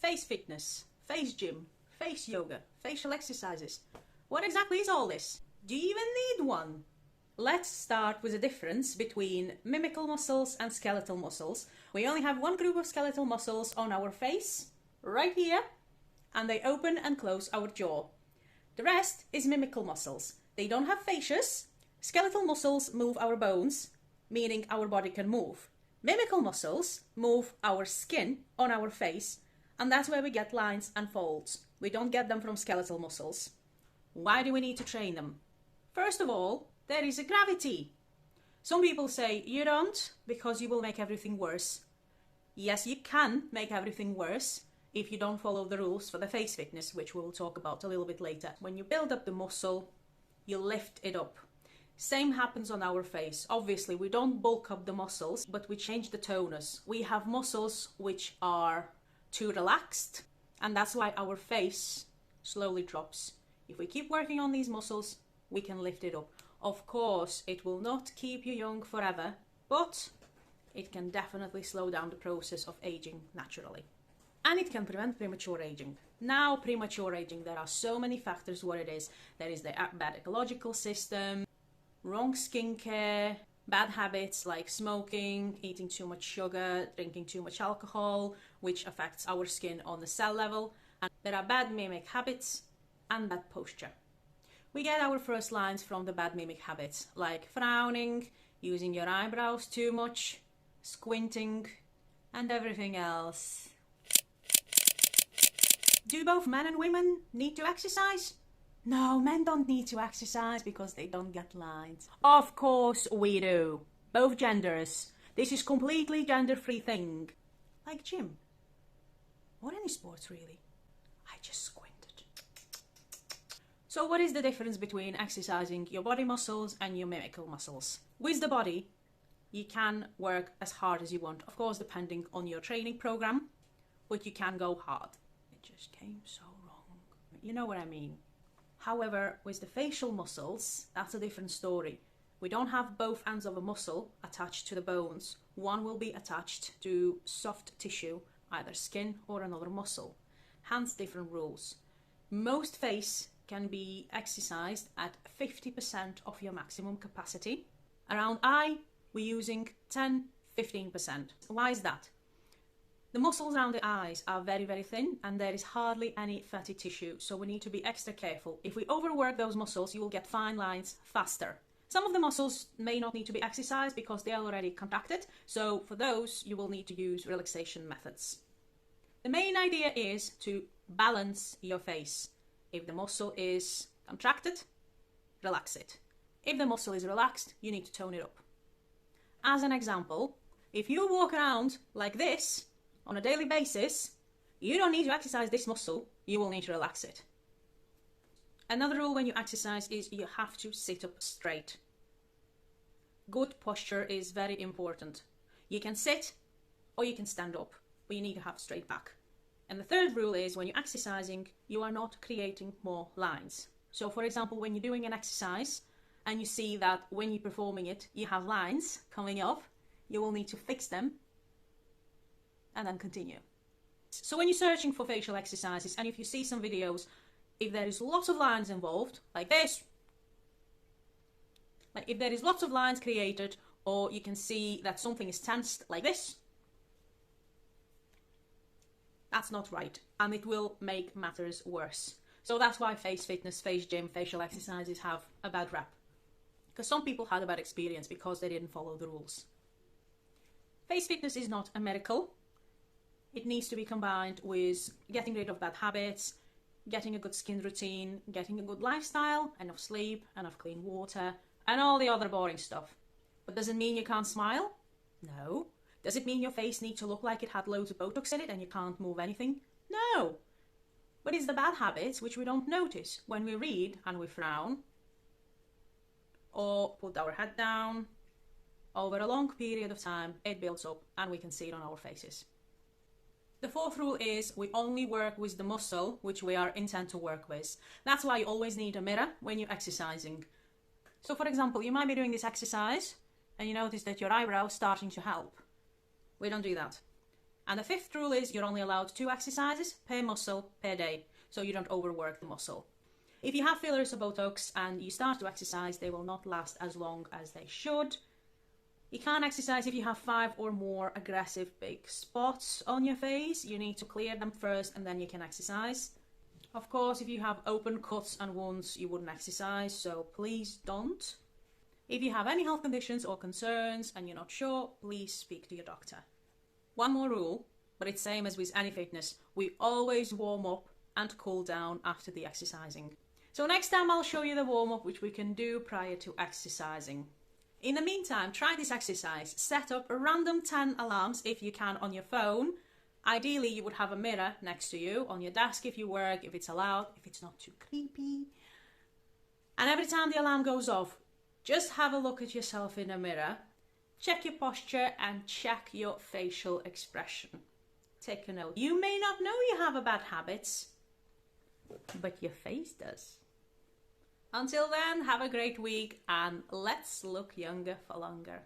FaceFitness, Facegym, Faceyoga, facial exercises. What exactly is all this? Do you even need one? Let's start with the difference between mimical muscles and skeletal muscles. We only have one group of skeletal muscles on our face, right here, and they open and close our jaw. The rest is mimical muscles. They don't have fascias. Skeletal muscles move our bones, meaning our body can move. Mimical muscles move our skin on our face, and that's where we get lines and folds. We don't get them from skeletal muscles. Why do we need to train them? First of all, there is a gravity. Some people say you don't because you will make everything worse. Yes, you can make everything worse if you don't follow the rules for the face fitness, which we'll talk about a little bit later. When you build up the muscle, you lift it up. Same happens on our face. Obviously, we don't bulk up the muscles, but we change the tonus. We have muscles which are too relaxed, and that's why our face slowly drops. If we keep working on these muscles, we can lift it up. Of course, it will not keep you young forever, but it can definitely slow down the process of aging naturally. And it can prevent premature aging. Now, premature aging, there are so many factors what it is. There is the bad ecological system, wrong skincare, bad habits like smoking, eating too much sugar, drinking too much alcohol, which affects our skin on the cell level. And there are bad mimic habits and bad posture. We get our first lines from the bad mimic habits, like frowning, using your eyebrows too much, squinting, and everything else. Do both men and women need to exercise? No, men don't need to exercise because they don't get lines. Of course we do. Both genders. This is completely gender-free thing. Like gym. Or any sports really. I just squinted. So what is the difference between exercising your body muscles and your mimical muscles? With the body, you can work as hard as you want. Of course, depending on your training program, but you can go hard. It just came so wrong. You know what I mean. However, with the facial muscles, that's a different story. We don't have both ends of a muscle attached to the bones. One will be attached to soft tissue, either skin or another muscle. Hence different rules. Most face can be exercised at 50% of your maximum capacity. Around eye, we're using 10-15%. Why is that? The muscles around the eyes are very, very thin and there is hardly any fatty tissue, so we need to be extra careful. If we overwork those muscles, you will get fine lines faster. Some of the muscles may not need to be exercised because they are already contracted, so for those, you will need to use relaxation methods. The main idea is to balance your face. If the muscle is contracted, relax it. If the muscle is relaxed, you need to tone it up. As an example, if you walk around like this on a daily basis, you don't need to exercise this muscle, you will need to relax it. Another rule when you exercise is you have to sit up straight. Good posture is very important. You can sit or you can stand up, but you need to have straight back. And the third rule is when you're exercising, you are not creating more lines. So for example, when you're doing an exercise and you see that when you're performing it, you have lines coming up, you will need to fix them and then continue. So when you're searching for facial exercises and if you see some videos, if there is lots of lines involved, like this, like if there is lots of lines created, or you can see that something is tensed like this, that's not right, and it will make matters worse. So that's why face fitness, face gym, facial exercises have a bad rap. Because some people had a bad experience because they didn't follow the rules. Face fitness is not a miracle. It needs to be combined with getting rid of bad habits, getting a good skin routine, getting a good lifestyle, enough sleep, enough clean water, and all the other boring stuff. But does it mean you can't smile? No. Does it mean your face needs to look like it had loads of Botox in it and you can't move anything? No. But it's the bad habits which we don't notice when we read and we frown, or put our head down, over a long period of time, it builds up and we can see it on our faces. The fourth rule is we only work with the muscle which we are intent to work with. That's why you always need a mirror when you're exercising. So for example, you might be doing this exercise and you notice that your eyebrow is starting to help. We don't do that. And the fifth rule is you're only allowed 2 exercises per muscle per day, so you don't overwork the muscle. If you have fillers or Botox and you start to exercise, they will not last as long as they should. You can't exercise if you have 5 or more aggressive big spots on your face. You need to clear them first and then you can exercise. Of course, if you have open cuts and wounds, you wouldn't exercise, so please don't. If you have any health conditions or concerns and you're not sure, please speak to your doctor. One more rule, but it's same as with any fitness. We always warm up and cool down after the exercising. So next time I'll show you the warm-up which we can do prior to exercising. In the meantime, try this exercise. Set up a random 10 alarms if you can on your phone. Ideally, you would have a mirror next to you on your desk if you work, if it's allowed, if it's not too creepy. And every time the alarm goes off, just have a look at yourself in a mirror, check your posture and check your facial expression. Take a note. You may not know you have a bad habit, but your face does. Until then, have a great week and let's look younger for longer.